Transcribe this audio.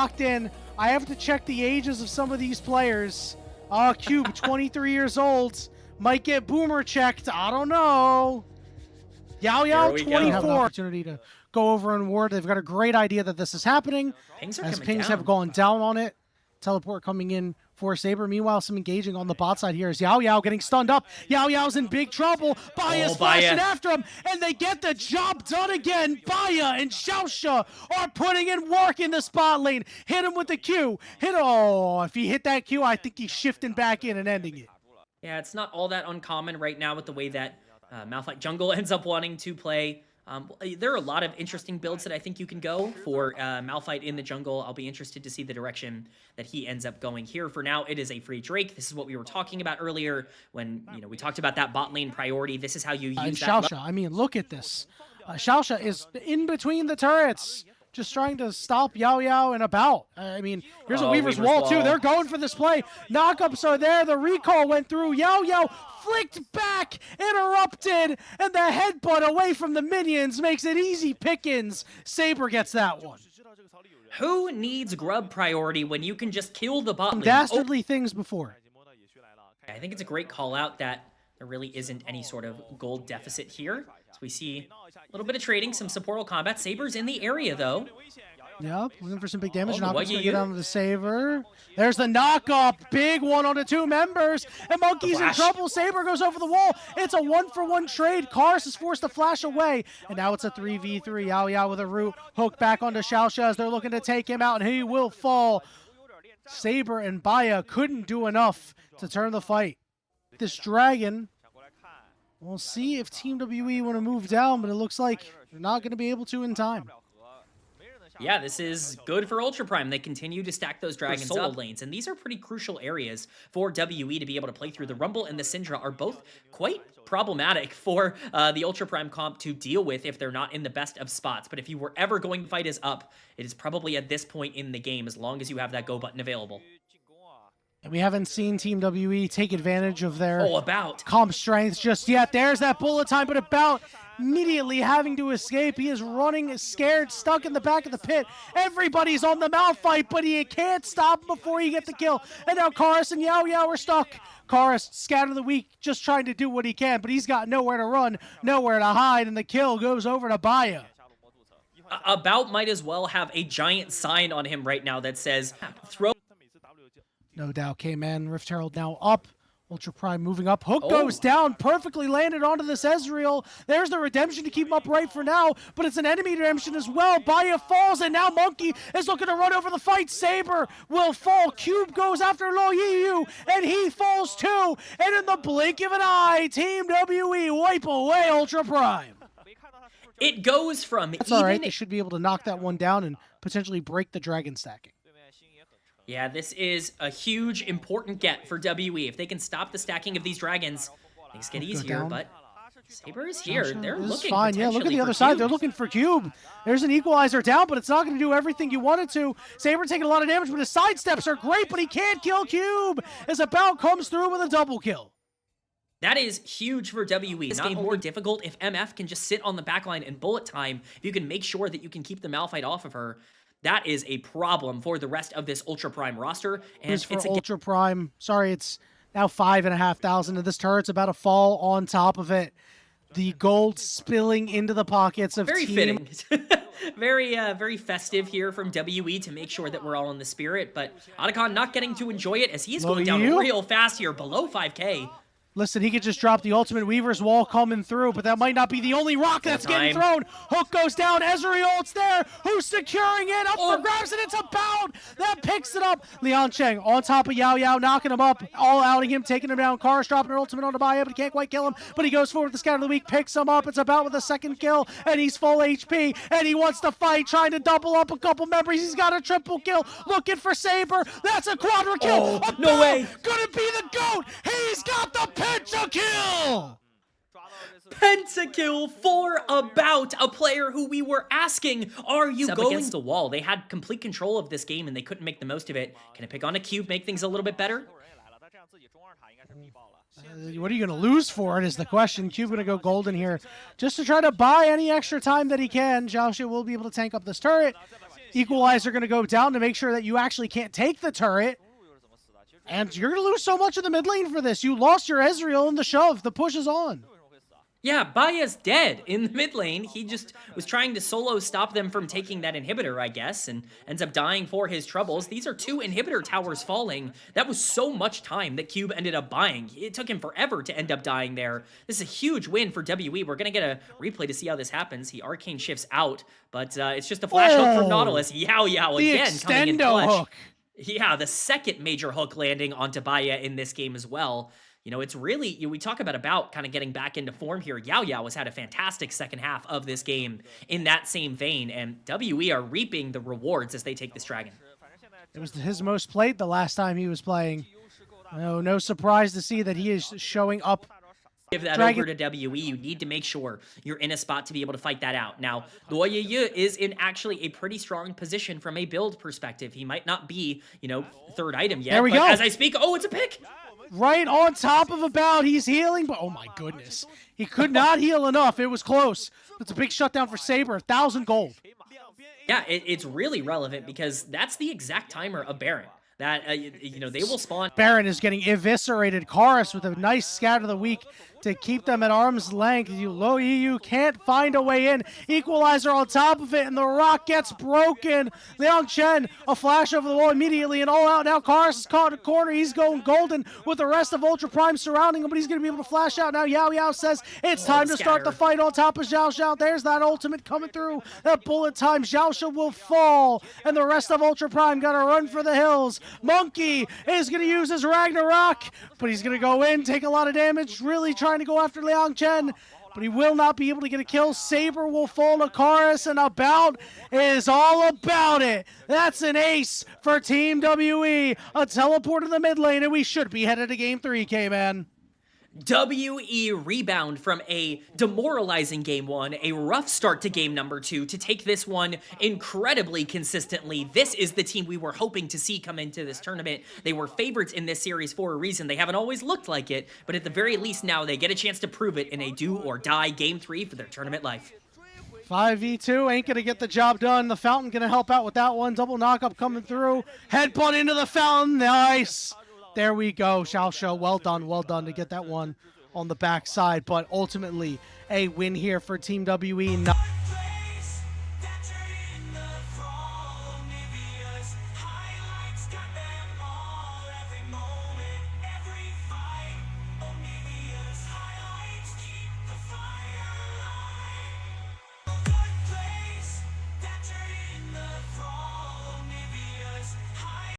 locked in. I have to check the ages of some of these players. Cube, 23 years old. Might get boomer checked. I don't know. Yao Yao, 24. Have an opportunity to go over and ward. They've got a great idea that this is happening. Pings have gone down on it. Teleport coming in for Saber. Meanwhile, some engaging on the bot side here is Yao Yao getting stunned up. Yao Yao's in big trouble. Baya's flashing after him, and they get the job done again. Baya and Xiaosha are putting in work in the spot lane. Hit him with the Q. If he hit that Q, I think he's shifting back in and ending it. Yeah, it's not all that uncommon right now with the way that Malphite Jungle ends up wanting to play. There are a lot of interesting builds that I think you can go for Malphite in the jungle. I'll be interested to see the direction that he ends up going here. For now, it is a free Drake. This is what we were talking about earlier when we talked about that bot lane priority. This is how you use that. Xiaosha, I mean, look at this. Xiaosha is in between the turrets, just trying to stop Yao Yao and about. I mean, here's a Weaver's Wall too. They're going for this play. Knockups are there. The recall went through. Yao Yao flicked back, interrupted, and the headbutt away from the minions makes it easy pickings. Saber gets that one. Who needs grub priority when you can just kill the bot lane? Dastardly things before. I think it's a great call out that there really isn't any sort of gold deficit here. So we see a little bit of trading, some supportal combat. Saber's in the area though. Yep, looking for some big damage. Knockup's gonna get onto the Saber. There's the knock-up. Big one on the two members. And Monkey's in trouble. Saber goes over the wall. It's a 1-for-1 trade. Kars is forced to flash away. And now it's a 3v3. Yao Yao with a root. Hook back onto Xiaosha as they're looking to take him out. And he will fall. Saber and Baya couldn't do enough to turn the fight. This dragon, we'll see if Team WE want to move down, but it looks like they're not going to be able to in time. Yeah, this is good for Ultra Prime. They continue to stack those dragons solo lanes, and these are pretty crucial areas for WE to be able to play through. The Rumble and the Syndra are both quite problematic for the Ultra Prime comp to deal with if they're not in the best of spots. But if you were ever going to fight as up, it is probably at this point in the game, as long as you have that go button available. And we haven't seen Team WE take advantage of their about comp strength just yet. There's that bullet time, but about immediately having to escape. He is running scared, stuck in the back of the pit. Everybody's on the Malphite, but he can't stop him before he gets the kill. And now Kars and Yao Yao are stuck. Kars, scatter the weak, just trying to do what he can, but he's got nowhere to run, nowhere to hide, and the kill goes over to Baya. About might as well have a giant sign on him right now that says, throw. No doubt, K-Man. Rift Herald now up. Ultra Prime moving up. Hook goes down. Perfectly landed onto this Ezreal. There's the redemption to keep him upright for now, but it's an enemy redemption as well. Baya falls, and now Monkey is looking to run over the fight. Saber will fall. Cube goes after Lo Yiyu, and he falls too. And in the blink of an eye, Team WE wipe away Ultra Prime. It goes from That's all right. They should be able to knock that one down and potentially break the dragon stacking. Yeah, this is a huge, important get for WE. If they can stop the stacking of these dragons, things get easier, but Saber is here. They're looking fine. Yeah, look at the other side. They're looking for Cube. There's an equalizer down, but it's not going to do everything you want it to. Saber taking a lot of damage, but his sidesteps are great, but he can't kill Cube as About comes through with a double kill. That is huge for WE. This game more difficult if MF can just sit on the backline and bullet time. If you can make sure that you can keep the Malphite off of her, that is a problem for the rest of this Ultra Prime roster. And it's for Ultra Prime. Sorry, it's now 5,500, and this turret's about to fall on top of it. The gold spilling into the pockets of very fitting. Very festive here from WE to make sure that we're all in the spirit. But Otacon not getting to enjoy it as he's going down real fast here, below 5K. Listen, he could just drop the ultimate Weaver's Wall coming through, but that might not be the only rock that's getting thrown. Hook goes down. Ezreal, it's there. Who's securing it? Up for grabs, and it's About that picks it up. Lian Cheng on top of Yao Yao, knocking him up, all outing him, taking him down. Kars dropping her ultimate on Baya, but he can't quite kill him. But he goes forward with the scatter of the week, picks him up. It's About with a second kill, and he's full HP, and he wants to fight, trying to double up a couple members. He's got a triple kill, looking for Saber. That's a quadra kill. No way. Gonna be the GOAT. He's got the pentakill. Pentakill for About, a player who we were asking, are you going against the wall? They had complete control of this game and they couldn't make the most of it. Can it pick on a Cube, make things a little bit better? What are you going to lose for it is the question. Cube going to go golden here just to try to buy any extra time that he can. Xiaosha will be able to tank up this turret. Equalizer going to go down to make sure that you actually can't take the turret. And you're going to lose so much of the mid lane for this. You lost your Ezreal in the shove. The push is on. Yeah, Baya's dead in the mid lane. He just was trying to solo stop them from taking that inhibitor, I guess, and ends up dying for his troubles. These are 2 inhibitor towers falling. That was so much time that Cube ended up buying. It took him forever to end up dying there. This is a huge win for WE. We're going to get a replay to see how this happens. He arcane shifts out, but it's just a flash hook from Nautilus. Yao again coming in clutch. Hook. Yeah, the second major hook landing onto Baya in this game as well. You know, it's really, we talk about kind of getting back into form here. Yao has had a fantastic second half of this game in that same vein, and WE are reaping the rewards as they take this dragon. It was his most played the last time he was playing. No surprise to see that he is showing up. Give that over to WE. You need to make sure you're in a spot to be able to fight that out. Now, Luoyeye is in actually a pretty strong position from a build perspective. He might not be, third item yet. There we go. As I speak, it's a pick. Right on top of about, he's healing, but oh my goodness. He could not heal enough. It was close. It's a big shutdown for Saber, 1,000 gold. Yeah, it's really relevant because that's the exact timer of Baron. That, they will spawn. Baron is getting eviscerated. Chorus with a nice scout of the week to keep them at arm's length. You can't find a way in. Equalizer on top of it, and the rock gets broken. Liang Chen, a flash over the wall immediately, and all out now. Chorus is caught in a corner. He's going golden with the rest of Ultra Prime surrounding him, but he's going to be able to flash out now. Yao says it's time to start the fight on top of Xiao. There's that ultimate coming through. That bullet time. Xiao will fall, and the rest of Ultra Prime got to run for the hills. Monkey is going to use his Ragnarok, but he's going to go in, take a lot of damage, really trying to go after Liang Chen, but he will not be able to get a kill. Saber will fall to Chorus, and about is all about it. That's an ace for Team WE. A teleport in the mid lane, and we should be headed to Game 3, K-Man. WE rebound from a demoralizing game 1, a rough start to game number 2, to take this one incredibly consistently. This is the team we were hoping to see come into this tournament. They were favorites in this series for a reason. They haven't always looked like it, but at the very least now they get a chance to prove it in a do-or-die game 3 for their tournament life. 5v2 ain't gonna get the job done. The Fountain gonna help out with that one. Double knockup coming through. Headbutt into the Fountain. Nice. There we go, Xiao. Well done to get that one on the backside, but ultimately a win here for Team WE.